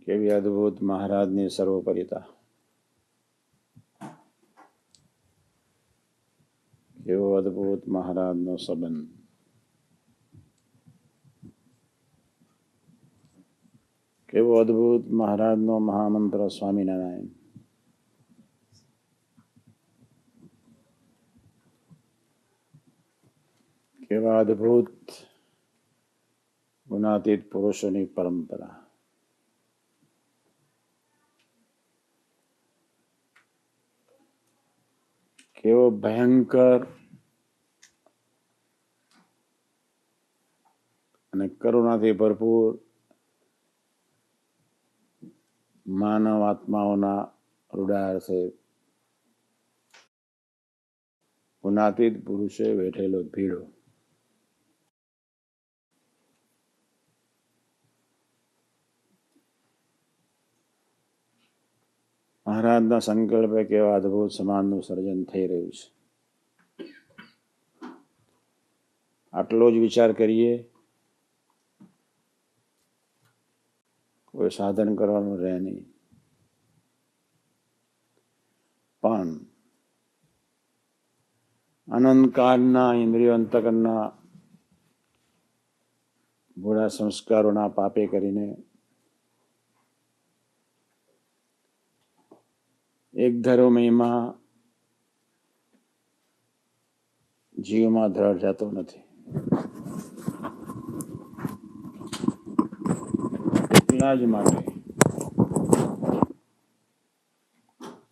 કેવી અદ્ભુત મહારાજની સર્વોપરિતા, કેવો અદ્ભુત મહારાજનો સંબંધ, કેવો અદ્ભુત મહારાજનો મહામંત્ર સ્વામિનારાયણ. કેવા અદ્ભુત ગુણાતીત પુરુષોની પરંપરા. કેવો ભયંકર અને કરુણાથી ભરપૂર માનવ આત્માઓના હૃદયાર્થે ગુણાતીત પુરુષે બેઠેલો ભીડો. મહારાજના સંકલ્પે કેવા અદ્ભુત સમાજનું સર્જન થઈ રહ્યું છે. આટલો જ વિચાર કરીએ, કોઈ સાધન કરવાનું રહે નહીં. પણ અનંતકાળના ઇન્દ્રિયો અંતકરના ભોળા સંસ્કારોના પાપે કરીને એક ધારો મહિમા જીવમાં દ્રઢ જતો નથી. એટલા જ માટે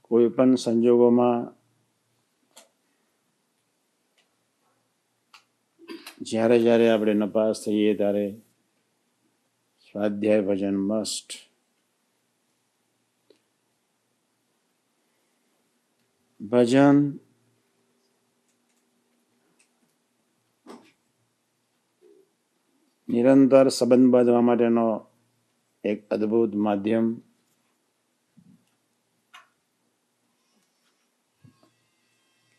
કોઈ પણ સંજોગોમાં જ્યારે જ્યારે આપણે નપાસ થઈએ ત્યારે સ્વાધ્યાય ભજન મસ્ટ. ભજન નિરંતર સંબંધ બાંધવા માટેનો એક અદ્ભુત માધ્યમ.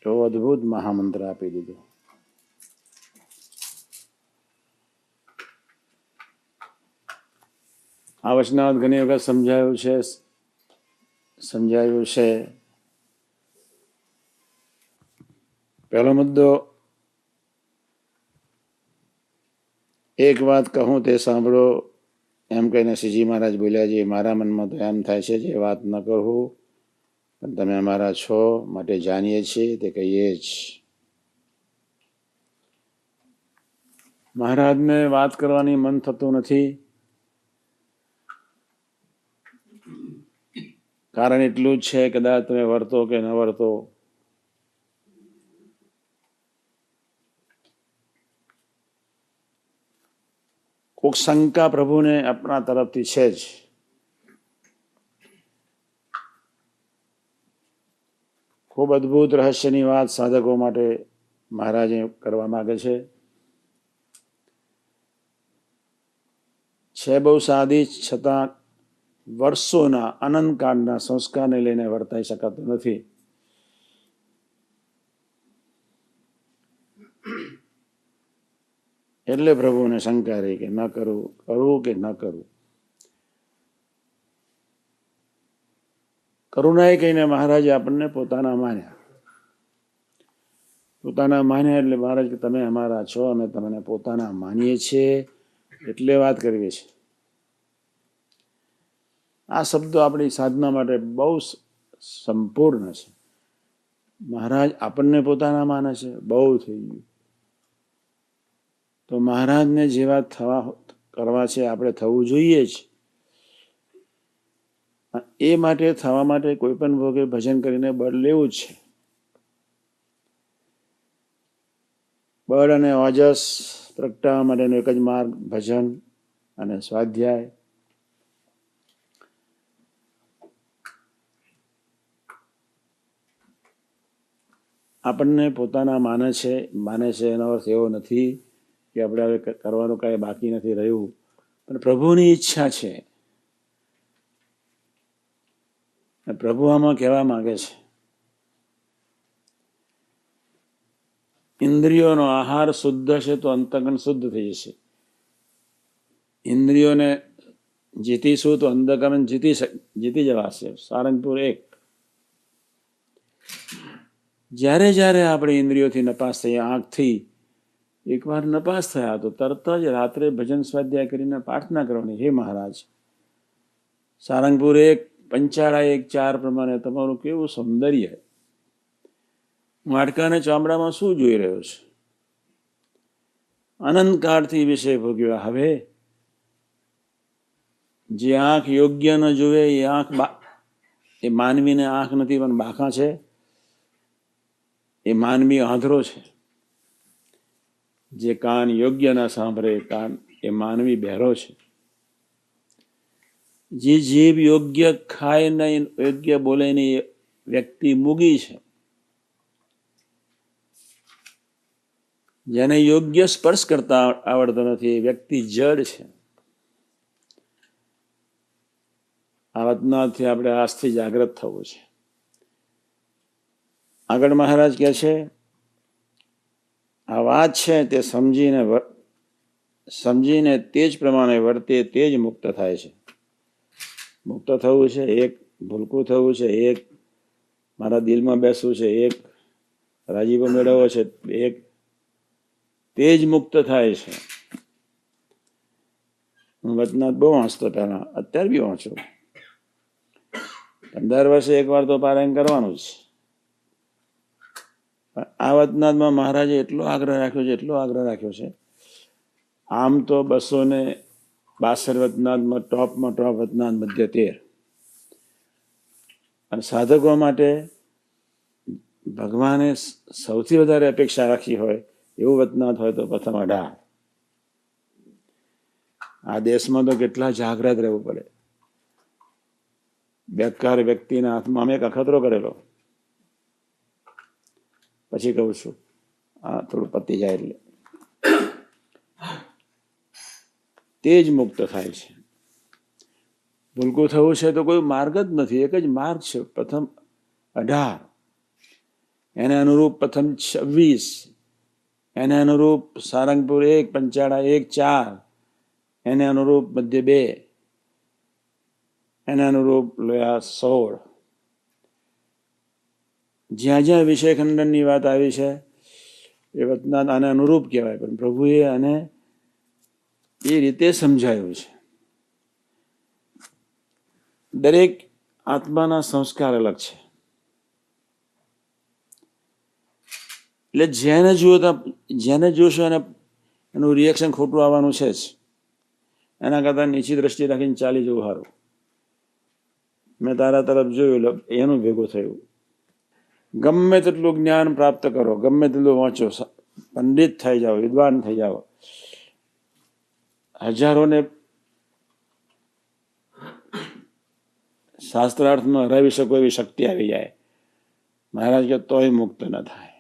એવો અદ્ભુત મહામંત્ર આપી દીધો. આ વચનાવત ઘણી વખત સમજાયું છે. પહેલો મુદ્દો, એક વાત કહું તે સાંભળો એમ કહીને શ્રીજી મહારાજ બોલ્યા છે, મારા મનમાં તો એમ થાય છે જે વાત ન કહું, પણ તમે અમારા છો માટે જાણીએ છીએ તે કહીએ જ. મહારાજને વાત કરવાની મન થતું નથી. કારણ એટલું જ છે, કદાચ તમે વર્તો કે ન વર્તો, કોઈક શંકા પ્રભુને આપણા તરફથી છે જ. ખૂબ અદ્ભુત રહસ્યની વાત સાધકો માટે મહારાજે કરવા માંગે છે બહુ સાદી, છતાં વર્ષોના અનંતકાળના સંસ્કારને લઈને વર્તાઈ શકાતું નથી. એટલે પ્રભુને શંકા રહી કે ન કરવું, કરવું કે ન કરવું. કરુણાએ કહીને મહારાજે આપણને પોતાના માન્યા. પોતાના માન્યા એટલે મહારાજ કે તમે અમારા છો, અમે તમને પોતાના માનીએ છીએ, એટલે વાત કરવી છે. આ શબ્દો આપણી સાધના માટે બહુ સંપૂર્ણ છે. મહારાજ આપણને પોતાના માને છે, બહુ થઈ ગયું. તો મહારાજને જે વાત કરવા છે આપણે થવું જોઈએ જ. એ માટે થવા માટે કોઈ પણ ભોગે ભજન કરીને બળ લેવું જ છે. બળ અને ઓજસ પ્રગટાવવા માટેનો એક જ માર્ગ ભજન અને સ્વાધ્યાય. આપણને પોતાના માને છે એનો અર્થ એવો નથી કે આપણે હવે કરવાનું કાંઈ બાકી નથી રહ્યું, પણ પ્રભુની ઈચ્છા છે. પ્રભુ આમાં કહેવા માંગે છે, ઇન્દ્રિયોનો આહાર શુદ્ધ છે તો અંતઃકરણ શુદ્ધ થઈ જશે. ઇન્દ્રિયોને જીતીશું તો અંધકરણ જીતી જવાશે. સારંગપુર 1. જ્યારે જ્યારે આપણે ઇન્દ્રિયોથી નપાસ થઈએ, આંખથી એકવાર નપાસ થયા તો તરત જ રાત્રે ભજન સ્વાધ્યાય કરીને પ્રાર્થના કરવાની, હે મહારાજ, સારંગપુર 1, પંચાળા 1, 4 પ્રમાણે તમારું કેવું સૌંદર્ય, વાટકાને ચામડામાં શું જોઈ રહ્યો છે? અનંતકાળથી વિષય ભોગ્યો. હવે જે આંખ યોગ્ય ન જોવે એ આંખ, એ માનવીને આંખ નથી પણ બાખા છે. એ માનવી આંધળો છે. જે કાન યોગ્ય ના સાંભળે કાન, એ માનવી બહેરો છે. જે જીભ યોગ્ય ખાય નહીં, યોગ્ય બોલે નહીં, વ્યક્તિ મૂગી છે. જેને યોગ્ય સ્પર્શ કરતા આવડતો નથી એ વ્યક્તિ જડ છે. આ વાતનાથી આપણે આજથી જાગૃત થવું છે. આગળ મહારાજ કહે છે, આ વાત છે તે સમજીને તે જ પ્રમાણે વર્તે તે જ મુક્ત થાય છે. મુક્ત થવું છે, એક ભૂલકું થવું છે, એક મારા દિલમાં બેસવું છે, એક રાજીપો મેળવવો છે, એક તે જ મુક્ત થાય છે. હું વચનાથ બહુ વાંચતો પહેલા, અત્યારે બી વાંચું. 15 વર્ષે એકવાર તો પારાયણ કરવાનું જ. આ વચનાથમાં મહારાજે એટલો આગ્રહ રાખ્યો છે. આમ તો 262 વચનાથમાં ટોપમાં ટોપ વચનાથ મધ્ય 13. અને સાધકો માટે ભગવાને સૌથી વધારે અપેક્ષા રાખી હોય એવું વચનાથ હોય તો પ્રથમ 18. આ દેશમાં તો કેટલા જાગ્રત રહેવું પડે. બેકાર વ્યક્તિના હાથમાં અમે એક અખતરો કરેલો, પછી કહું છું, આ થોડું પતી જાય એટલે. તે જ મુક્ત થાય છે. ભૂલકું થવું છે તો કોઈ માર્ગ જ નથી, એક જ માર્ગ છે. પ્રથમ 18, એને અનુરૂપ પ્રથમ 26, એને અનુરૂપ સારંગપુર 1, પંચાળા 1, 4, એને અનુરૂપ મધ્ય 2, એને અનુરૂપ લોયા 16. જ્યાં જ્યાં વિષય ખંડનની વાત આવી છે એ વચનાથ આને અનુરૂપ કહેવાય, પણ પ્રભુએ આને એ રીતે સમજાયું છે. દરેક આત્માના સંસ્કાર અલગ છે. એટલે જેને જોશો એનું રિએક્શન ખોટું આવવાનું છે જ. એના કરતાં નીચી દ્રષ્ટિ રાખીને ચાલી જવું સારું. મેં તારા તરફ જોયું એટલે એનું ભેગું થયું. ગમે તેટલું જ્ઞાન પ્રાપ્ત કરો, ગમે તેટલું વાંચો, પંડિત થઈ જાઓ, વિદ્વાન થઈ જાઓ, હજારોને શાસ્ત્રાર્થમાં હરાવી શકો એવી શક્તિ આવી જાય, મહારાજ કે તોય મુક્ત ન થાય.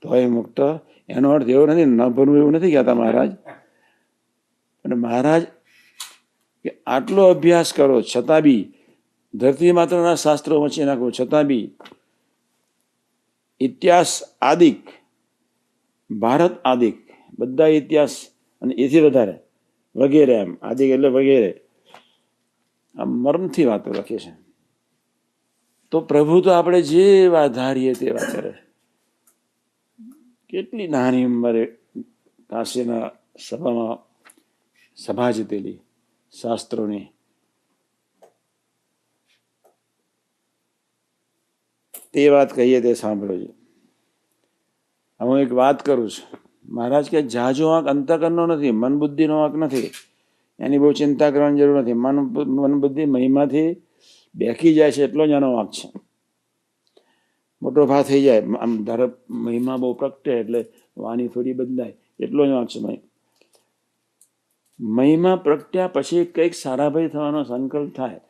તોય મુક્ત એનો અર્થ એવો નથી, ન ભરવું એવું નથી કહેતા મહારાજ. અને મહારાજ કે આટલો અભ્યાસ કરો છતાં બી, ધરતી માત્રના શાસ્ત્રો વચ્ચે નાખો છતાં બી, ઇતિહાસ આદિક, ભારત આદિક, બધા ઇતિહાસ અને એથી વધારે વગેરે, એમ આદિક એટલે વગેરે, આ મર્મથી વાતો લખી છે. તો પ્રભુ તો આપણે જે વાત ધારીએ તે વાત કરે. કેટલી નાની ઉંમરે કાશીના સભામાં સભા જીતેલી શાસ્ત્રોની. તે વાત કહીએ તે સાંભળો છે. હું એક વાત કરું છું. મહારાજ કે જાજો વાંક અંતકરણનો નથી, મન બુદ્ધિનો વાંક નથી. એની બહુ ચિંતા કરવાની જરૂર નથી. મન બુદ્ધિ મહિમાથી બેકી જાય છે એટલો જ એનો વાંક છે. મોટો ભાવ થઈ જાય, આમ ધારો મહિમા બહુ પ્રગટે એટલે વાણી થોડી બદલાય, એટલો જ વાંક છે. મહિમા પ્રગટ્યા પછી કંઈક સારાભાઈ થવાનો સંકલ્પ થાય,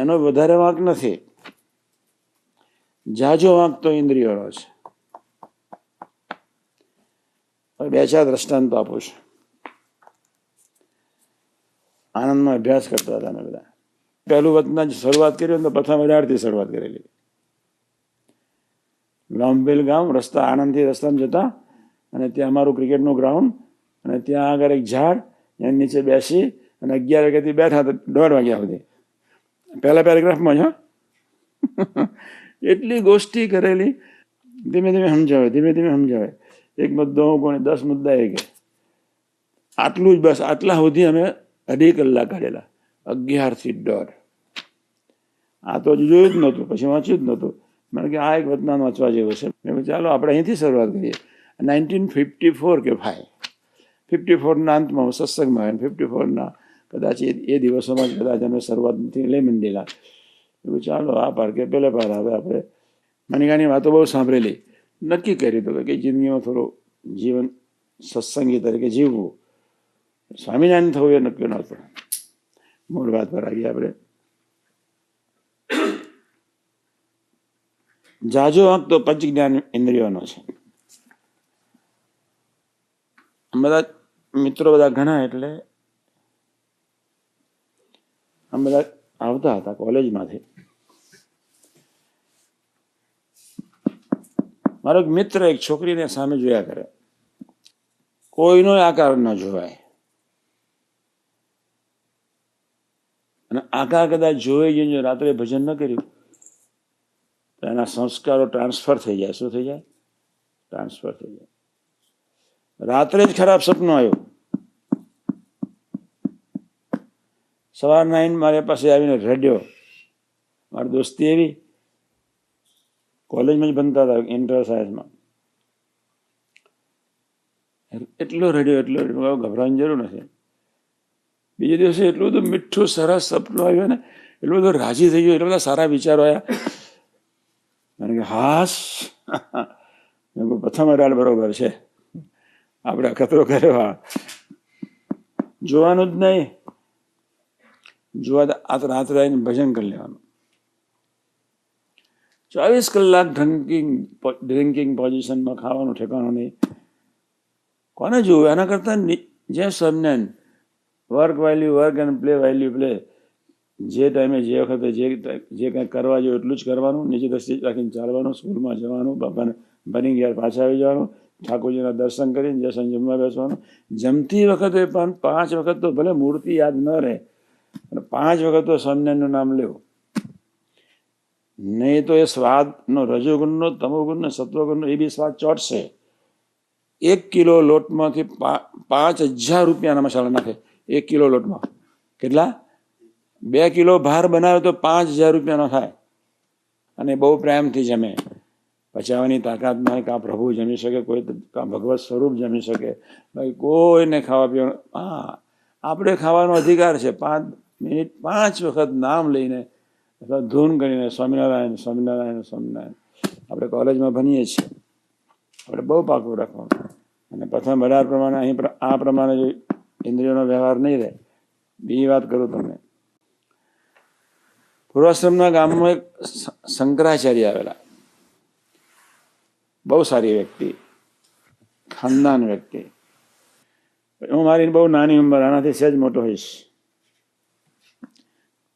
એનો વધારે વાંક નથી. જાજો વાંક તો ઇન્દ્રિયોનો છે. 2-4 દ્રષ્ટાંતો આપું છું. આનંદમાં અભ્યાસ કરતા હતા અમે બધા. પહેલું વચના શરૂઆત કરી તો પ્રથમ 18 થી શરૂઆત કરેલી. લોમ્બેલ ગામ, રસ્તા આણંદથી રસ્તામાં જતા, અને ત્યાં અમારું ક્રિકેટનું ગ્રાઉન્ડ, અને ત્યાં આગળ એક ઝાડ, એની નીચે બેસી અને 11 વાગ્યાથી બેઠા તો 1:30 વાગ્યા સુધી, પહેલા પેરેગ્રાફમાં જ. એટલી ગોષ્ઠી કરેલી. ધીમે ધીમે સમજાવે. એક મુદ્દો હું કોને 10 મુદ્દા એ કે આટલું જ, બસ આટલા સુધી અમે 2.5 કલાક કાઢેલા, 11 થી 1:30. આ તો જોયું જ નહોતું, પછી વાંચ્યું જ નહોતું. મને કે આ એક વતનાન વાંચવા જેવું છે. મેં કહ્યું ચાલો આપણે અહીંથી શરૂઆત કરીએ. 1954 કે ભાઈ, 54ના અંતમાં હું સત્સંગમાં આવ્યો. 54ના કદાચ એ દિવસોમાં જ કદાચ અમે શરૂઆતથી લઈ મંડેલા. એવું ચાલો આ પાર કે પેલે પાર. હવે આપણે મનિકાની વાતો બહુ સાંભળેલી, નક્કી કર્યું હતું કે જિંદગીમાં થોડું જીવન સત્સંગી તરીકે જીવવું. સ્વામિનારાયણ થવું એ નક્કી નહોતું. મૂળ વાત પર આવીએ આપણે. જાજો અંક તો પંચ જ્ઞાન ઇન્દ્રિયોનો છે. બધા મિત્રો બધા ઘણા, એટલે અમે બધા આવતા હતા કોલેજમાંથી. મારો એક મિત્ર એક છોકરીને સામે જોયા કરે, કોઈનો આકાર ન જોવાય, અને આકાર કદાચ જોઈ જઈને રાત્રે ભજન ન કર્યું તો એના સંસ્કારો ટ્રાન્સફર થઈ જાય. શું થઈ જાય? ટ્રાન્સફર થઈ જાય. રાત્રે જ ખરાબ સપનું આવ્યું. સવારના આવીને મારી પાસે આવીને રડ્યો. મારી દોસ્તી એવી, કોલેજમાં જ ભણતા હતા ઇન્ટર સાયન્સમાં. એટલો રડ્યો, ગભરાવાની જરૂર નથી. બીજે દિવસે એટલું બધું મીઠું સરસ સપનું આવ્યું ને, એટલું બધું રાજી થઈ ગયો, એટલા બધા સારા વિચારો આવ્યા. મને કે હાશ, પ્રથમ અડાડ બરોબર છે, આપણે અખતરો કર્યો. જોવાનું જ નહીં, જોવા આ તો રાત્રે આવીને ભજન કરી લેવાનું. 24 કલાક ડ્રિંકિંગ પોઝિશનમાં, ખાવાનું ઠેકાણું નહીં. કોને જોવું? એના કરતાં જ્યાં સ્વામિનારાયણ વર્ક વાલ્યુ વર્ક અને પ્લે વાલ્યુ પ્લે. જે ટાઈમે જે વખતે જે કંઈ કરવા જોઈએ એટલું જ કરવાનું, નીચે દ્રષ્ટિ રાખીને ચાલવાનું, સ્કૂલમાં જવાનું, બાપાને ભણી ગયા પાછા આવી જવાનું, ઠાકોરજીના દર્શન કરીને જસન જમવા બેસવાનું. જમતી વખતે પણ 5 વખત તો ભલે મૂર્તિ યાદ ન રહે, અને 5 વખત તો સ્વામિનારાયણનું નામ લેવું. નહીં તો એ સ્વાદનો, રજોગુણનો, તમોગુણનો, સત્વગુણનો એ બી સ્વાદ ચોટશે. 1 કિલો લોટમાંથી 5,000 રૂપિયાના મસાલા નાખે. 1 કિલો લોટમાં કેટલા? 2 કિલો ભાર બનાવે તો 5,000 રૂપિયાનો થાય. અને બહુ પ્રેમથી જમે. પચાવવાની તાકાત નહીં. કાં પ્રભુ જમી શકે, કોઈ કાં ભગવત સ્વરૂપ જમી શકે, ભાઈ કોઈને ખાવા પીવાનું. હા, આપણે ખાવાનો અધિકાર છે. 5 મિનિટ 5 વખત નામ લઈને અથવા ધૂન કરીને સ્વામિનારાયણ સ્વામિનારાયણ સ્વામિનારાયણ. આપણે કોલેજમાં ભણીએ છીએ, આપણે બહુ પાકું રાખવાનું. અને પ્રથમ 18 પ્રમાણે અહીં આ પ્રમાણે જો ઇન્દ્રિયોનો વ્યવહાર નહીં રહે. બીજી વાત કરું તમને. પૂર્વાશ્રમના ગામમાં એક શંકરાચાર્ય આવેલા, બહુ સારી વ્યક્તિ, ખાનદાન વ્યક્તિ. હું મારી બહુ નાની ઉંમર, આનાથી સહેજ મોટો હોઈશ.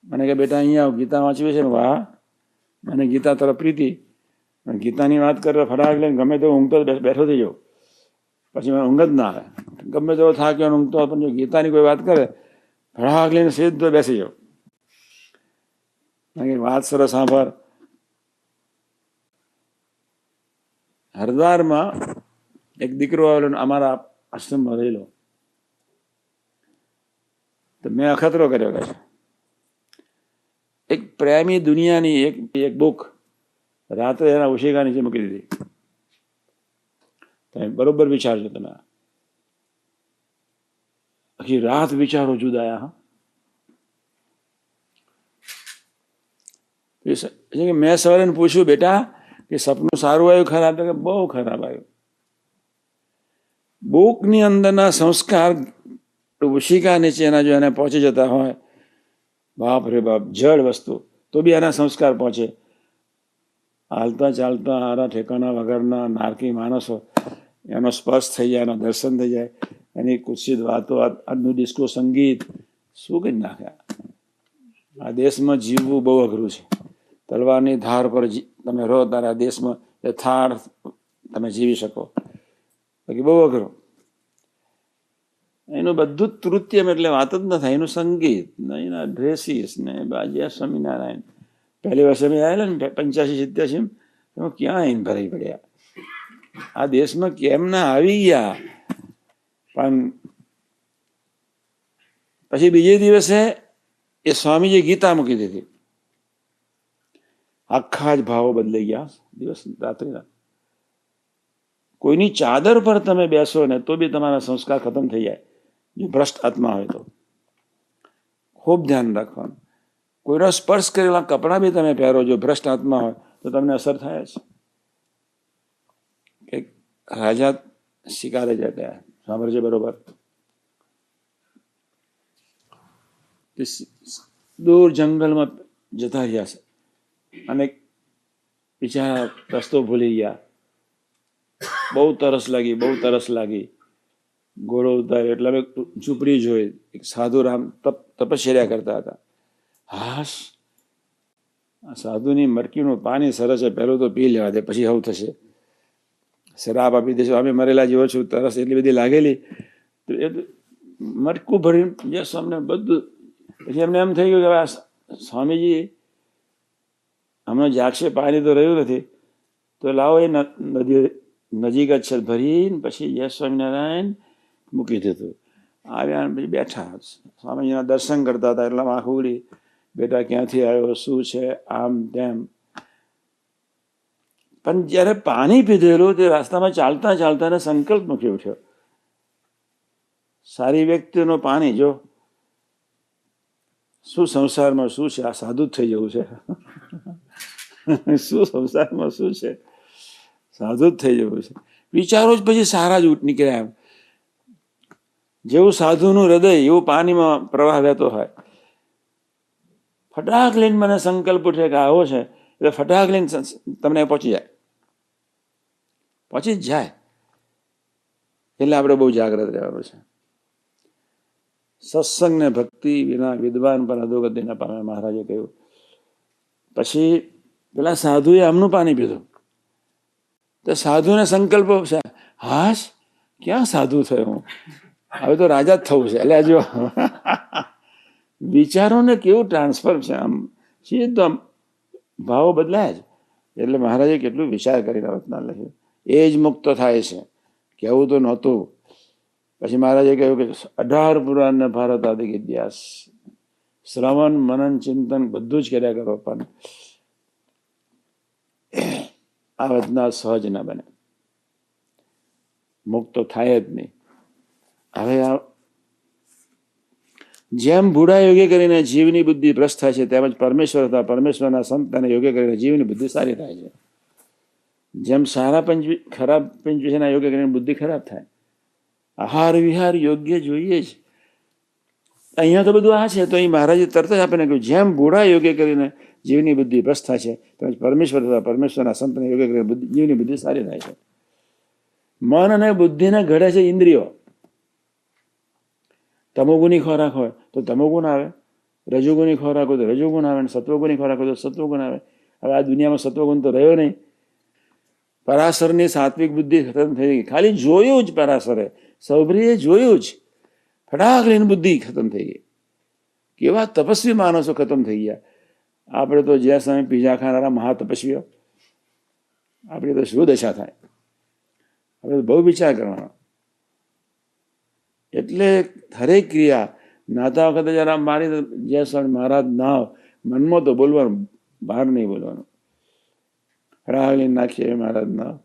મને કે બેટા અહીંયા આવ, ગીતા વાંચવી છે ને. વાહ, મને ગીતા તરફ પ્રીતિ. ગીતાની વાત કરે ફટાક લઈને ગમે તો ઊંઘતો બેઠો થઈ જાઉં. પછી મને ઊંઘ જ ના આવે. ગમે તેવો થાક્યો ઊંઘતો, પણ જો ગીતાની કોઈ વાત કરે ફટાક લઈને સીધો બેસી જાઉં. વાત સરસ સાંભળ. હરદ્વારમાં એક દીકરો આવેલો, અમારા આશ્રમમાં રહેલો. તો મેં અખતરો કર્યો કે એક પ્રેમી દુનિયાની એક બુક રાત્રે એના ઉશિકા નીચે મૂકી દીધી. તમે બરોબર વિચારજો. તમે આખી રાત વિચારો જુદાયા. હા, મેં સવારે પૂછ્યું, બેટા કે સપનું સારું આવ્યું ખરાબ? કે બહુ ખરાબ આવ્યું. બુકની અંદરના સંસ્કાર ઉશિકા નીચે એના જો એને પહોંચી જતા હોય, બાપ રે બાપ, જળ વસ્તુ તો બી એના સંસ્કાર પહોંચે. હાલતા ચાલતા હારા ઠેકાણા વગરના નારકી માણસો, એનો સ્પર્શ થઈ જાય, એનો દર્શન થઈ જાય, એની કુત્સિત વાતો, આજનું ડિસ્કો સંગીત શું કરી નાખ્યા. આ દેશમાં જીવવું બહુ અઘરું છે. તલવારની ધાર પર તમે રહો ત્યારે આ દેશમાં યથાર્થ તમે જીવી શકો, બાકી બહુ અઘરું. એનું બધું જ તૃત્યમ એટલે વાત જ ન થાય. એનું સંગીત ને એના ડ્રેસીસ ને બાજ્યા સ્વામિનારાયણ. પહેલી વર્ષે અમે આવેલા ને 85-87 એમાં ક્યાં આવીને ભરાઈ પડ્યા. આ દેશમાં કેમ ના આવી ગયા. પણ પછી બીજે દિવસે એ સ્વામીજી ગીતા મૂકી દીધી. આખા જ ભાવો બદલાઈ ગયા દિવસ રાત્રિના. કોઈની ચાદર પર તમે બેસો ને તો બી તમારા સંસ્કાર ખતમ થઈ જાય, જો ભ્રષ્ટ આત્મા હોય તો. ખૂબ ધ્યાન રાખવાનું. કોઈનો સ્પર્શ કરેલા કપડાં બી તમે પહેરો, જો ભ્રષ્ટ આત્મા હોય તો તમને અસર થાય છે. એક રાજા શિકારે જતા, સાંભળજો બરોબર, દૂર જંગલમાં જતા રહ્યા છે અને બિચારા રસ્તો ભૂલી ગયા. બહુ તરસ લાગી. ઘોડો ઉતાર્યો એટલે અમે ઝૂંપડી જોઈ. એક સાધુ રામ તપશ્ચર્યા કરતા હતા. હાશ, આ સાધુની મરકીનું પાણી સરસ છે, પહેલું તો પી લેવા દે, પછી હવું થશે. શરાબ આપી દેશું, અમે મરેલા જેવો છું, તરસ એટલી બધી લાગેલી. તો એ મટકું ભરીને યસ અમને બધું. પછી એમને એમ થઈ ગયું કે હવે સ્વામીજી હમણાં જાગશે, પાણી તો રહ્યું નથી, તો લાવો એ નદી નજીક જ છે, ભરીને પછી યસ સ્વામિનારાયણ મૂકી દીધું. આવ્યા પછી બેઠા, સ્વામીજીના દર્શન કરતા હતા. એટલામાં આંખ ઉગડી, બેટા ક્યાંથી આવ્યો, શું છે, આમ તેમ. પણ જ્યારે પાણી પીધેલું તે રસ્તામાં ચાલતા ચાલતા સંકલ્પ મૂકી ઉઠ્યો, સારી વ્યક્તિનું પાણી જો શું સંસારમાં શું છે, આ સાધુ જ થઈ જવું છે. શું સંસારમાં શું છે, સાધુ જ થઈ જવું છે. વિચારો જ પછી સારા જ નીકળ્યા. એમ જેવું સાધુનું હૃદય એવું પાણીમાં પ્રવાહ વહેતો હોય. ફટાક લઈને મને સંકલ્પ ઉઠે કે આવો છે, એટલે ફટાક લઈને તમને પહોંચી જ જાય. એટલે આપણે બહુ જાગ્રત રહેવાનું છે. સત્સંગ ને ભક્તિ વિના વિદ્વાન પણ અધોગતિ ના પામે, મહારાજે કહ્યું. પછી પેલા સાધુએ આમનું પાણી પીધું તો સાધુને સંકલ્પ છે, હાશ ક્યાં સાધુ થયો હું, હવે તો રાજા જ થવું છે. એટલે જો વિચારોને કેવું ટ્રાન્સફર છે, આમ સીધો આમ ભાવો બદલાય જ. એટલે મહારાજે કેટલું વિચાર કરીને વતના લખ્યું. એ જ મુક્ત થાય છે, કહેવું તો નહોતું. પછી મહારાજે કહ્યું કે 18 પુરાણ ને ભારત આદિક ઇતિહાસ, શ્રવણ મનન ચિંતન બધું જ કર્યા કરો, પણ આ વતના સહજ ના બને, મુક્ત થાય જ નહીં. હવે જેમ બુઢા યોગ્ય કરીને જીવની બુદ્ધિ ભ્રષ્ટ થાય છે, તેમજ પરમેશ્વરના સંતને યોગ્ય કરીને જીવની બુદ્ધિ સારી થાય છે. જેમ સારા ખરાબ પંચવિષયના યોગ્ય કરીને બુદ્ધિ ખરાબ થાય. આહાર વિહાર યોગ્ય જોઈએ જ. અહીંયા તો બધું આ છે, તો અહીં મહારાજે તરત જ આપણને કહ્યું, જેમ બુઢા યોગ્ય કરીને જીવની બુદ્ધિ ભ્રષ્ટ થાય છે, તેમજ પરમેશ્વરના સંતને યોગ્ય કરીને જીવની બુદ્ધિ સારી થાય છે. મન અને બુદ્ધિને ઘડે છે ઇન્દ્રિયો. તમોગુણી ખોરાક હોય તો તમોગુણ આવે, રજોગુણી ખોરાક હોય તો રજોગુણ આવે, સત્વગુણી ખોરાક હોય તો સત્વગુણ આવે. હવે આ દુનિયામાં સત્વગુણ તો રહ્યો નહીં. પરાશરની સાત્વિક બુદ્ધિ ખતમ થઈ ગઈ. ખાલી જોયું જ પરાશરે, સૌભરીએ જોયું જ, ફટાક લઈને બુદ્ધિ ખતમ થઈ ગઈ. કેવા તપસ્વી માણસો ખતમ થઈ ગયા. આપણે તો જ્યાં સમય પીઝા ખાનારા મહાતપસ્વીઓ, આપણી તો શું દશા થાય. આપણે બહુ વિચાર કરવાનો. એટલે હરેક ક્રિયા નાતા વખતે જરા મારી જ્યાં સ્વામી મહારાજ નાવ, મનમાં તો બોલવાનું, બહાર નહીં બોલવાનું. રાગલી નાખીએ મહારાજ નાવ,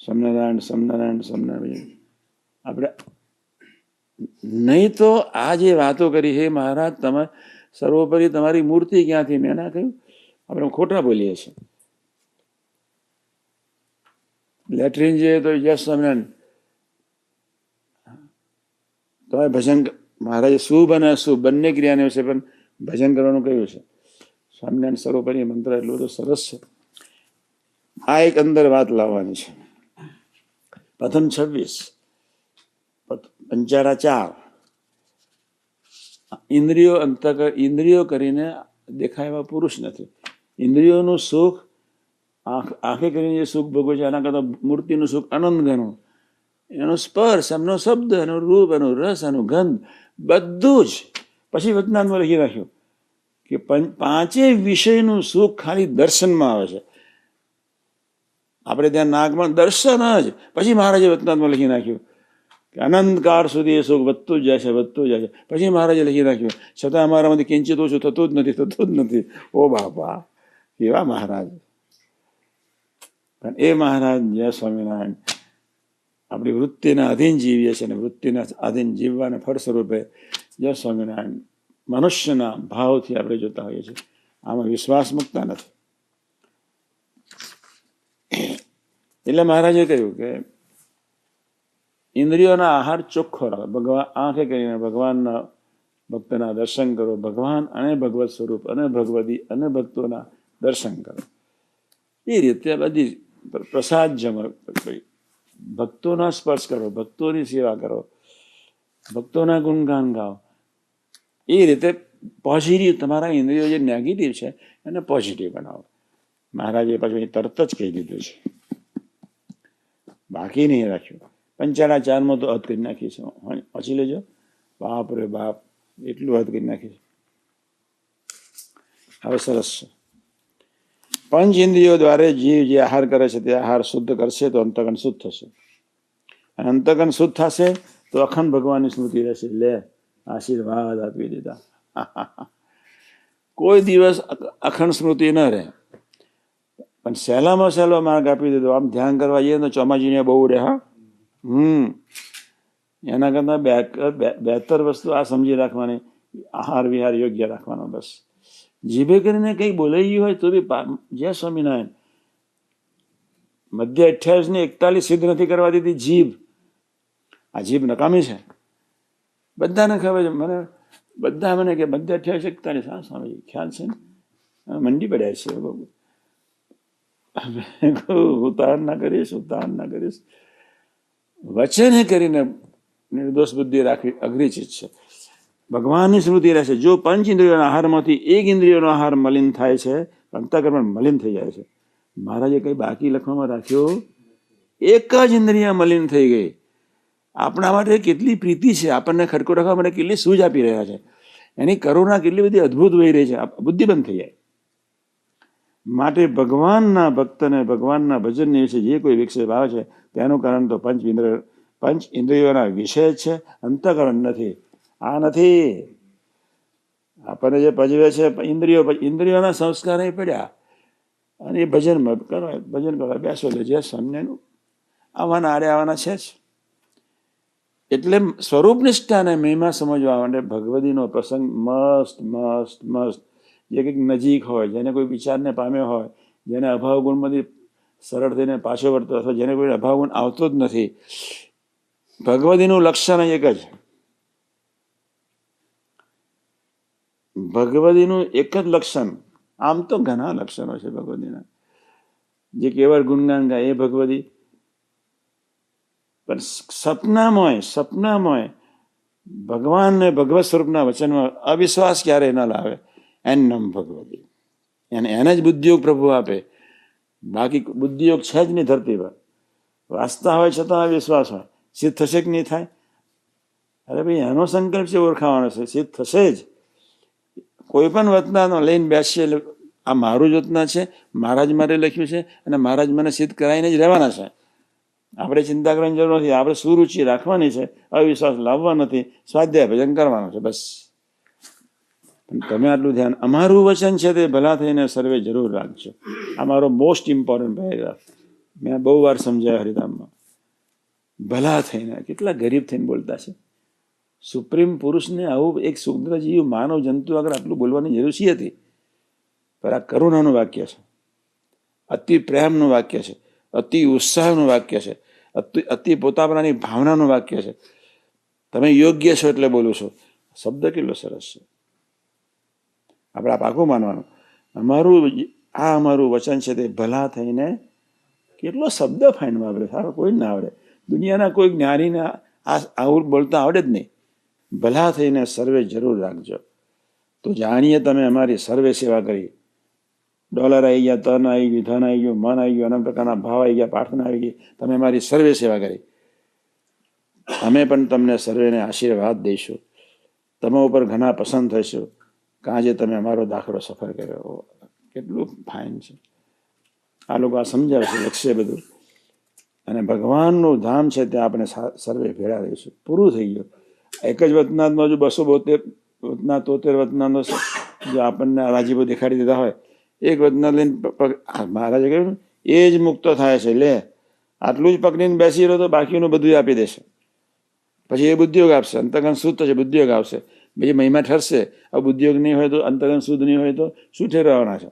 સ્વામિનારાયણ સ્વામિનારાયણ સ્વામિનારાયણ. આપણે નહીં તો આ જે વાતો કરી, હે મહારાજ તમે સર્વોપરી તમારી મૂર્તિ ક્યાંથી, મેં ના કહ્યું. આપણે ખોટા બોલીએ છીએ. લેટ્રિન જઈએ તો યસ સ્વામિનારાયણ, તમે ભજન, મહારાજે શુભ અને અશુભ બંને ક્રિયાને વિશે પણ ભજન કરવાનું કહ્યું છે. સ્વામિનારાયણ સર્વોપરી મંત્ર એટલું બધું સરસ છે. આ એક અંદર વાત લાવવાની છે. પ્રથમ 26 પંચારા 4. ઇન્દ્રિયો કરીને દેખાય એવા પુરુષ નથી. ઇન્દ્રિયોનું સુખ આંખે કરીને જે સુખ ભોગવે છે એના કરતાં મૂર્તિનું સુખ આનંદ ગણો. એનો સ્પર્શ, એમનો શબ્દ, એનું રૂપ, એનું રસ, એનું ગંધ, બધું જ. પછી વચનામૃતમાં લખી રાખ્યું કે પાંચેય વિષયનું સુખ ખાલી દર્શનમાં આવે છે. આપણે ત્યાં નાગમાં દર્શન જ. પછી મહારાજે વચનામૃતમાં લખી નાખ્યું કે અનંતકાળ સુધી એ સુખ વધતું જ જાય છે, વધતું જ જાય છે. પછી મહારાજે લખી નાખ્યું છતાં અમારામાંથી કિંચિત ઓછું થતું જ નથી, થતું જ નથી. ઓ બાપા, કેવા મહારાજ! પણ એ મહારાજ જય સ્વામિનારાયણ આપણી વૃત્તિના અધીન જીવીએ છીએ, અને વૃત્તિના અધીન જીવવાના ફળ સ્વરૂપે જય સ્વામિનારાયણ મનુષ્યના ભાવથી આપણે જોતા હોઈએ છીએ. આમાં વિશ્વાસ મૂકતા નથી. એટલે મહારાજે કહ્યું કે ઇન્દ્રિયોના આહાર ચોખ્ખો રાખો. ભગવાન આંખે કરીને ભગવાનના ભક્તના દર્શન કરો. ભગવાન અને ભગવત સ્વરૂપ અને ભગવદી અને ભક્તોના દર્શન કરો. એ રીતે બધી પ્રસાદ જમો, ભક્તોના સ્પર્શ કરો, ભક્તોની સેવા કરો, ભક્તોના ગુણગાન ગાઓ. એ રીતે પોઝિટિવ, તમારા ઇન્દ્રિયો જે નેગેટિવ છે એને પોઝિટિવ બનાવો. મહારાજે પાછું તરત જ કહી દીધું છે, બાકી નહીં રાખ્યું. પંચાળા ચારમાં તો હદ કરી નાખી છે. વાંચી લેજો. બાપ રે બાપ, એટલું હદ કરી નાખી છે. હવે સરસ છે. પંચ ઇન્દ્રિયો દ્વારા જીવ જે આહાર કરે છે તે આહાર શુદ્ધ કરશે તો અંતકણ શુદ્ધ થશે. અને અંતકણ શુદ્ધ થશે તો અખંડ ભગવાનની સ્મૃતિ રહેશે. લે, આશીર્વાદ આપી દીધા. કોઈ દિવસ અખંડ સ્મૃતિ ન રહે, પણ સહેલામાં સહેલો માર્ગ આપી દીધો. આમ ધ્યાન કરવા જઈએ તો ચોમાજીને બહુ રહે. હા, એના કરતાં બહેતર વસ્તુ આ સમજી રાખવાની, આહાર વિહાર યોગ્ય રાખવાનો. બસ જીભે કરીને કંઈક બોલાઈ ગયું હોય તો બી જય સ્વામિનારાયણ. મધ્ય 28 ને 41 સિદ્ધ નથી કરવા દીધી જીભ. આ જીભ નકામી છે. બધાને ખબર છે. બધા મને કે મધ્ય 28 41, હા સ્વામીજી ખ્યાલ છે ને, મંડી પડ્યા છે. ઉતાવળ ના કરીશ, ઉતાવળ ના કરીશ. વચને કરીને નિર્દોષ બુદ્ધિ રાખવી અઘરી ચીજ છે. ભગવાનની સ્મૃતિ રહેશે. જો પંચ ઇન્દ્રિયોના આહારમાંથી એક ઇન્દ્રિયોનો આહાર મલિન થાય છે, અંતઃકરણ મલિન થઈ જાય છે. મહારાજે કઈ બાકી લખવામાં રાખ્યો? એક જ ઇન્દ્રિય મલિન થઈ ગઈ. આપણા માટે કેટલી પ્રીતિ છે, આપણને ખડકો રાખવા માટે કેટલી સૂઝ આપી રહ્યા છે, એની કરુણા કેટલી બધી અદભુત વહી રહી છે. બુદ્ધિ બંધ થઈ જાય. માટે ભગવાનના ભક્તને ભગવાનના ભજનની વિશે જે કોઈ વિક્ષેપ આવે છે તેનું કારણ તો પંચ ઇન્દ્રિયોના વિષય છે, અંતઃકરણ નથી. આ નથી. આપણને જે પજવે છે ઇન્દ્રિયોના સંસ્કાર એ પડ્યા, અને એ ભજન કરવા બેસો લે જે સામનેનું આવવાના આડે આવવાના છે જ. એટલે સ્વરૂપ નિષ્ઠાને મહિમા સમજવા માટે ભગવદીનો પ્રસંગ મસ્ત મસ્ત મસ્ત. જે કંઈક નજીક હોય, જેને કોઈ વિચારને પામ્યો હોય, જેને અભાવ ગુણમાંથી સરળ થઈને પાછો વળતો, અથવા જેને કોઈ અભાવ ગુણ આવતો જ નથી, ભગવદીનું લક્ષણ એક જ. ભગવદીનું એક જ લક્ષણ. આમ તો ઘણા લક્ષણો છે ભગવદીના. જે કેવળ ગુણગાન ગાય એ ભગવદી, પણ સપનામય ભગવાનને ભગવત સ્વરૂપના વચનમાં અવિશ્વાસ ક્યારેય ન લાવે. એનું નામ ભગવદી. એને જ બુદ્ધિયોગ પ્રભુ આપે. બાકી બુદ્ધિયોગ છે જ નહીં ધરતી પર. વાંચતા હોય છતાં અવિશ્વાસ હોય. સિદ્ધ થશે કે નહીં થાય? અરે ભાઈ, એનો સંકલ્પ છે ઓળખાવાનો છે, સિદ્ધ થશે જ. કોઈ પણ વચનાનો લઈને બેસીએ એટલે આ મારું જ વચના છે, મહારાજ મારે લખ્યું છે, અને મહારાજ મને સિદ્ધ કરાવીને જ રહેવાના છે. આપણે ચિંતા કરવાની જરૂર નથી. આપણે સુરુચિ રાખવાની છે, અવિશ્વાસ લાવવા નથી, સ્વાધ્યાય ભજન કરવાનું છે, બસ. તમે આટલું ધ્યાન. અમારું વચન છે તે ભલા થઈને સર્વે જરૂર રાખજો. આ મારો મોસ્ટ ઇમ્પોર્ટન્ટ પેરેગ્રાફ. મેં બહુ વાર સમજાવ્યા હરિધામમાં. ભલા થઈને, કેટલા ગરીબ થઈને બોલતા છે. સુપ્રીમ પુરુષને આવું એક શુદ્ર જીવ માનવ જંતુ આગળ આટલું બોલવાની જરૂર શી હતી? પણ આ કરુણાનું વાક્ય છે, અતિ પ્રેમનું વાક્ય છે, અતિ ઉત્સાહનું વાક્ય છે, અતિ પોતાપણાની ભાવનાનું વાક્ય છે. તમે યોગ્ય છો એટલે બોલું છો. શબ્દ કેટલો સરસ છે. આપણે આ પાકું માનવાનું. અમારું વચન છે તે ભલા થઈને. કેટલો શબ્દ ફાઇન વાપરે, સારો કોઈ ના આવડે. દુનિયાના કોઈ જ્ઞાનીને આવું બોલતા આવડે જ નહીં. ભલા થઈને સર્વે જરૂર રાખજો. તો જાણીએ તમે અમારી સર્વે સેવા કરી. ડોલર આવી ગયા, તન આવી ગયું, ધન આવી ગયું, મન આવી ગયું, અનેક પ્રકારના ભાવ આવી ગયા, પ્રાર્થના આવી ગઈ. તમે અમારી સર્વે સેવા કરી. અમે પણ તમને સર્વેને આશીર્વાદ દઈશું. તમે ઉપર ઘણા પસંદ થશો, કાંજે તમે અમારો દાખલો સફર કર્યો. કેટલું ફાઇન છે. આ લોકો આ સમજાવશે, લખશે બધું. અને ભગવાનનું ધામ છે, ત્યાં આપણે સર્વે ભેળા રહીશું. પૂરું થઈ ગયું. એક જ વતનાથમાં જો 273 વતનાથનો જો આપણને રાજીપો દેખાડી દીધા હોય, એક વતનાથ લઈને મહારાજે કહ્યું એ જ મુક્ત થાય છે. લે, આટલું જ પકડીને બેસી રહ્યો તો બાકીનું બધું આપી દેશે. પછી એ બુદ્ધિયોગ આપશે, અંતર્ગણ શુદ્ધ થશે, બુદ્ધિયોગ આવશે, બીજી મહિમા ઠરશે. આ બુદ્ધિયોગ નહીં હોય તો, અંતર્ગણ શુદ્ધ નહીં હોય તો શું ઠેરવવાના છે?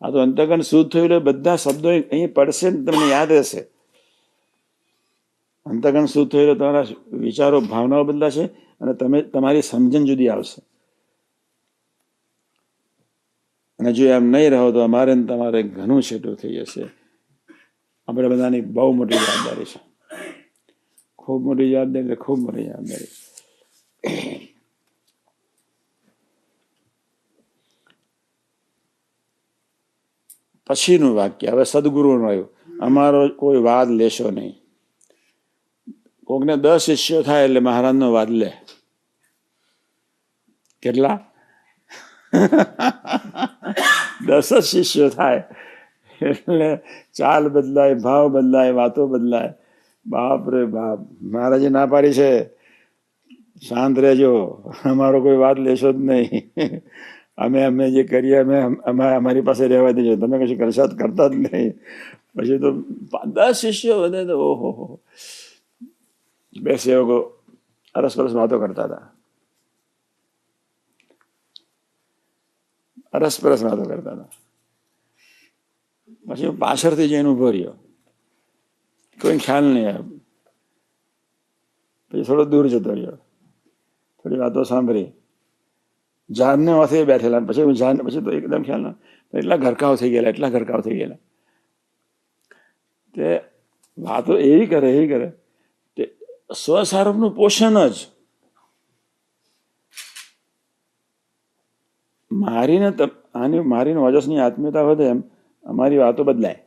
આ તો અંતર્ગણ શુદ્ધ થયું એટલે બધા શબ્દો અહીં પડશે ને તમને યાદ રહેશે. અંતર્ગણ શુદ્ધ થયું એટલે તમારા વિચારો, ભાવનાઓ બદલાશે અને તમારી સમજણ જુદી આવશે. અને જો એમ નહીં રહો તો અમારે તમારે ઘણું છેટું થઈ જશે. આપણે બધાની બહુ મોટી જવાબદારી છે. ખૂબ મોટી જવાબદારી, એટલે ખૂબ મોટી જવાબદારી. પછીનું વાક્ય હવે સદગુરુનું આવ્યું, અમારો કોઈ વાદ લેશો નહીં. કોકને 10 શિષ્યો થાય એટલે મહારાજનો વાદ લે. કેટલા? 10 જ શિષ્યો થાય એટલે ચાલ બદલાય, ભાવ બદલાય, વાતો બદલાય. બાપ રે બાપ, મહારાજે ના પાડી છે, શાંત રહેજો, અમારો કોઈ વાત લેશો જ નહીં. અમે જે કરીએ અમે અમારી પાસે રહેવા દેજો, તમે કશું કરસાદ કરતા જ નહીં. પછી તો 10 શિષ્યો વધે તો ઓહો, 2 સેવકો અરસપરસ વાતો કરતા હતા. અરસપરસ વાતો કરતા હતા. પછી પાછળથી જઈને ઉભો રહ્યો, કોઈ ખ્યાલ નહીં આવ્યો. પછી થોડો દૂર જતો રહ્યો, થોડી વાતો સાંભળી. જાનને માથે બેઠેલા. પછી તો એકદમ ખ્યાલ ના, એટલા ગરકાવ થઈ ગયેલા. તે વાતો એવી કરે તે સ્વસારોપનું પોષણ જ. મારીને ઓજસની આત્મીયતા વધે એમ અમારી વાતો બદલાય.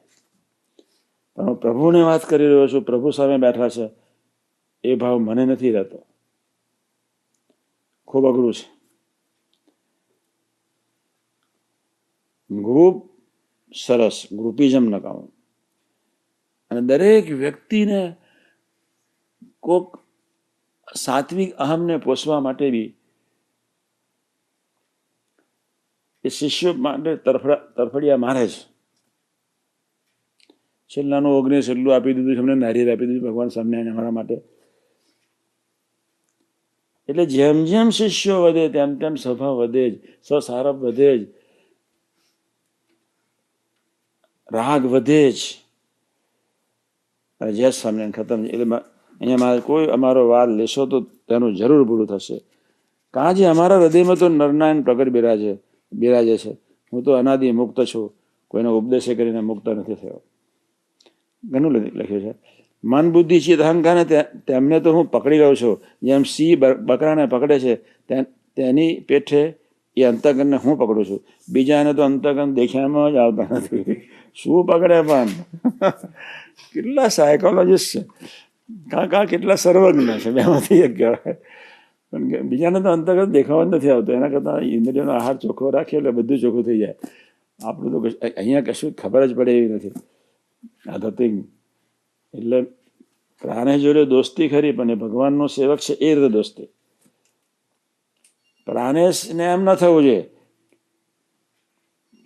પણ પ્રભુને વાત કરી રહ્યો છું, પ્રભુ સામે બેઠા છે, એ ભાવ મને નથી રહેતો. ખૂબ અઘરું છે. ગ્રુપ સરસ, ગ્રુપિઝમ નકામું. અને દરેક વ્યક્તિને કોક સાત્વિક અહમને પોષવા માટે બી એ શિષ્યો માટે તરફડિયા મારે છે. છેલ્લાનું 19 એટલું આપી દીધું, અમને નારિયેળ આપી દીધું ભગવાન સ્વામિનારાયણ અમારા માટે. એટલે જેમ જેમ શિષ્યો વધે તેમ તેમ સભા વધે જ, સ્વસારપ વધે જ, રાગ વધે જ. અને જય સ્વામિનારાયણ ખતમ. એટલે અહીંયા મારે કોઈ અમારો વાદ લેશો તો તેનું જરૂર પૂરું થશે. કારણ જે અમારા હૃદયમાં તો નરનારાયણ પ્રગટ બિરાજે છે. હું તો અનાદિ મુક્ત છું, કોઈનો ઉપદેશ કરીને મુક્ત નથી થયો. ઘણું લખ્યું છે. મન બુદ્ધિ ચિત્ત અહંકારને તેમને તો હું પકડી રહ્યો છું. જેમ સિંહ બકરાને પકડે છે તેની પેઠે એ અંતઃકરણને હું પકડું છું. બીજાને તો અંતઃકરણ દેખ્યામાં જ આવતા નથી. શું પકડે પણ? કેટલા સાયકોલોજીસ્ટ છે, કાકા કેટલા સર્વજ્ઞ છે, બેમાંથી એક કહેવાય. પણ બીજાને તો અંતર્ગત દેખાવા જ નથી આવતો. એના કરતાં ઇન્દ્રિયોનો આહાર ચોખ્ખો રાખીએ એટલે બધું ચોખ્ખું થઈ જાય. આપણું તો અહીંયા કશું ખબર જ પડે એવી નથી. આ ધતિંગ એટલે પ્રાણે જોડે દોસ્તી ખરી, પણ એ ભગવાનનો સેવક છે એ રીતે દોસ્તી. પ્રાણેશને એમ ન થવું જોઈએ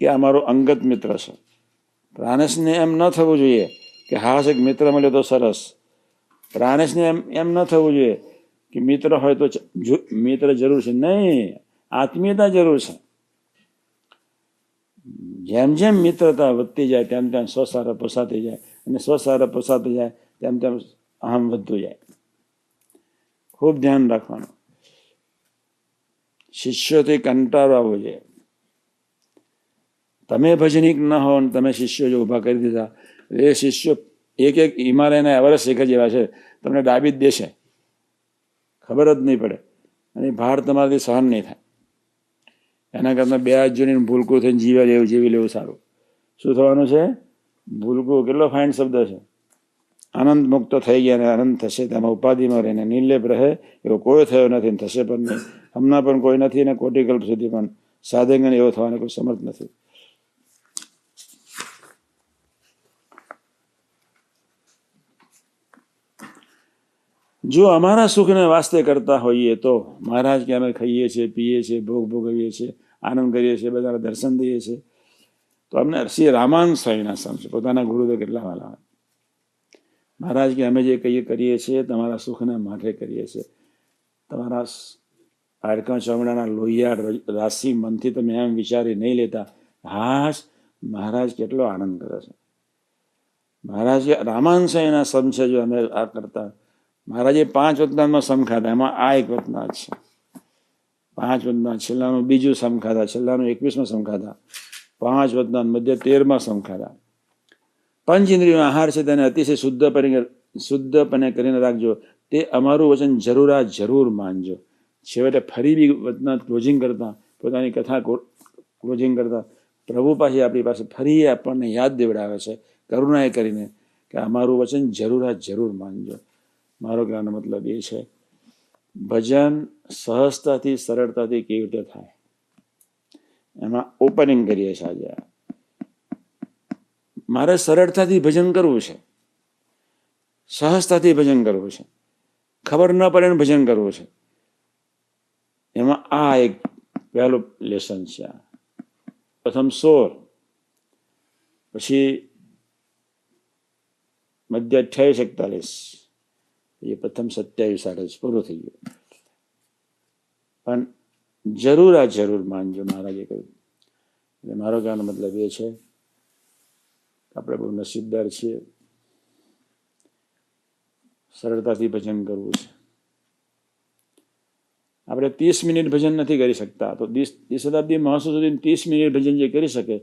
કે અમારો અંગત મિત્ર છે. પ્રાણેશને એમ ન થવું જોઈએ કે હાસ એક મિત્ર મળ્યો તો સરસ. પ્રાણેશને એમ ન થવું જોઈએ કે મિત્ર હોય તો મિત્ર જરૂર છે. નહીં, આત્મીયતા જરૂર છે. જેમ જેમ મિત્રતા વધતી જાય તેમ તેમ સ્વસાર પોસાતી જાય, અને સ્વસાર પોસાતી જાય તેમ તેમ અહમ વધતું જાય. ખૂબ ધ્યાન રાખવાનું. શિષ્યોથી કંટાળો આવવો જોઈએ. તમે ભજનિક ન હો ને તમે શિષ્યો જો ઊભા કરી દીધા, એ શિષ્યો એક હિમાલયના એવરેસ્ટ શિખર જેવા છે, તમને ડાબી જ દેશે, ખબર જ નહીં પડે, અને ભાર તમારાથી સહન નહીં થાય. એના કરતાં 2 હાથ જોડીને ભૂલકું થઈને જીવી લેવું સારું. શું થવાનું છે? ભૂલકું કેટલો ફાઇન શબ્દ છે. આનંદ મુક્ત થઈ ગયા અને આનંદ થશે, તેમાં ઉપાધિમાં રહીને નિર્લેપ રહે એવો કોઈ થયો નથી ને થશે પણ નહીં. હમણાં પણ કોઈ નથી અને કોટિકલ્પ સુધી પણ સાધન એવો થવાનો કોઈ સમર્થ નથી. જો અમારા સુખને વાસ્તે કરતા હોઈએ તો મહારાજ કે અમે ખાઈએ છીએ, પીએ છીએ, ભોગ ભોગવીએ છીએ, આનંદ કરીએ છીએ, બધાના દર્શન દઈએ છીએ, તો અમને શ્રી રામાન સ્વામીના સમજે પોતાના ગુરુદેવ કેટલા વાલા. મહારાજ કે અમે જે કહીએ કરીએ છીએ તમારા સુખના માટે કરીએ છીએ. તમારા હાડકાં ચામડાના લોહિયાળ રાશિ મનથી તમે એમ વિચારી નહીં લેતા. હાશ, મહારાજ કેટલો આનંદ કરે છે. મહારાજ કે રામાન સ્વામીના સમજે જો અમે આ કરતા. મહારાજે 5 વતનામાં સમ ખાધા, એમાં આ એક વતનાથ છે. 5 વતનાથ, છેલ્લાનું બીજું સમ ખાધા, છેલ્લાનું 21માં સમ ખાધા, 5 વતનાથ મધ્ય 13માં સમ ખાધા. પંચ ઇન્દ્રિયોનો આહાર છે તેને અતિશય શુદ્ધપણે કરીને રાખજો. તે અમારું વચન જરૂર માનજો. છેવટે ફરી બી વતનાથ ક્લોઝિંગ કરતા, પોતાની કથા ક્લોઝિંગ કરતા પ્રભુ પાસે આપણી પાસે ફરી આપણને યાદ દેવડાવે છે કરુણાએ કરીને કે અમારું વચન જરૂર માનજો. મારો કહેવાનો મતલબ એ છે ભજન સહજતાથી સરળતાથી કેવી રીતે થાય એમાં ઓપનિંગ કરીએ છીએ આજે. મારે સરળતાથી ભજન કરવું છે, સહજતાથી ભજન કરવું છે, ખબર ન પડે ને ભજન કરવું છે. એમાં આ એક પહેલું લેસન છે. પ્રથમ 16, પછી મધ્ય 28-41, એ પ્રથમ 27-28 પૂરું થઈ ગયું. પણ જરૂર માનજો મહારાજે કહ્યું. એટલે મારો કહેવાનો મતલબ એ છે આપણે બહુ નસીબદાર છીએ, સરળતાથી ભજન કરવું છે. આપણે 30 મિનિટ ભજન નથી કરી શકતા, તો શતાબ્દી મહોત્સવ સુધી 30 મિનિટ ભજન જે કરી શકે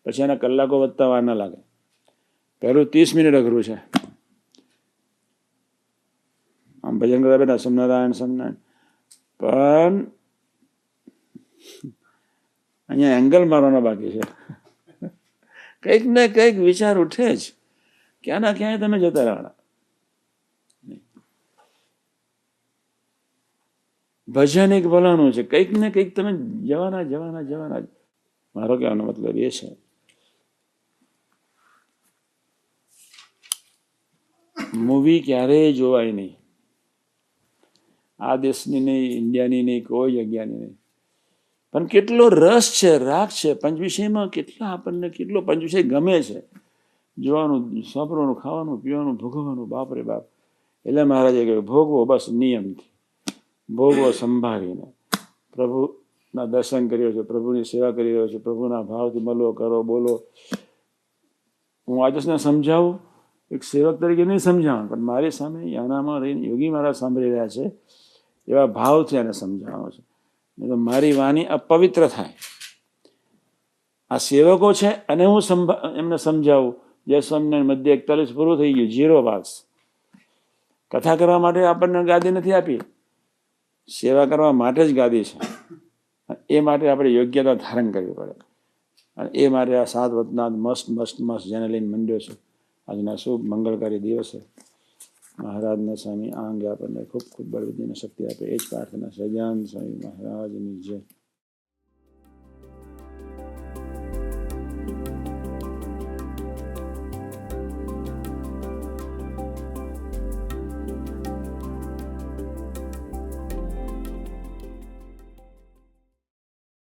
પછી એના કલાકો વધતા વાર ના લાગે. પહેલું 30 મિનિટ અઘરું છે. આમ ભજન કરતા બેટા સમનારાયણ, પણ અહીંયા એંગલ મારવાનો બાકી છે. કંઈક ને કંઈક વિચાર ઉઠે જ, ક્યાં ના ક્યાંય તમે જતા રહેવાના. ભજન એક બોલાનું છે, કંઈક ને કંઈક તમે જવાના. મારો કહેવાનો મતલબ એ છે મૂવી ક્યારેય જોવાય નહીં. આ દેશની નહીં, ઇન્ડિયાની નહીં, કોઈ જગ્યાની નહીં. પણ કેટલો રસ છે, રાગ છે પંચવિષયમાં, આપણને કેટલો પંચવિષય ગમે છે. જોવાનું, સાંભળવાનું, ખાવાનું, પીવાનું, ભોગવવાનું, બાપ રે બાપ. એટલે મહારાજે કહ્યું ભોગવો બસ નિયમથી, ભોગવો સંભાળીને. પ્રભુના દર્શન કરી રહ્યો છે, પ્રભુની સેવા કરી રહ્યો છે, પ્રભુના ભાવથી મળો, કરો, બોલો. હું આજને સમજાવું એક સેવક તરીકે નહીં સમજાવું, પણ મારી સામે યાનામાં રહીને યોગી મહારાજ સાંભળી રહ્યા છે એવા ભાવથી એને સમજાવવાનો છે. નહીં તો મારી વાણી અપવિત્ર થાય. આ સેવકો છે અને હું એમને સમજાવું. જય સ્વામિનારાયણ મધ્ય 41 પૂરું થઈ ગયું, 0 માર્ક્સ. કથા કરવા માટે આપણને ગાદી નથી આપી, સેવા કરવા માટે જ ગાદી છે. એ માટે આપણે યોગ્યતા ધારણ કરવી પડે. અને એ માટે આ 7 વતનાથ મસ્ત જેને લઈને મંડ્યો છે. આજના શુભ મંગળકારી દિવસે મહારાજના સ્વામી આ અંગે આપણને ખૂબ બળબુદ્ધિ અને શક્તિ આપે, એ જ પ્રાર્થના. સહજાનંદ સ્વામી મહારાજની જય.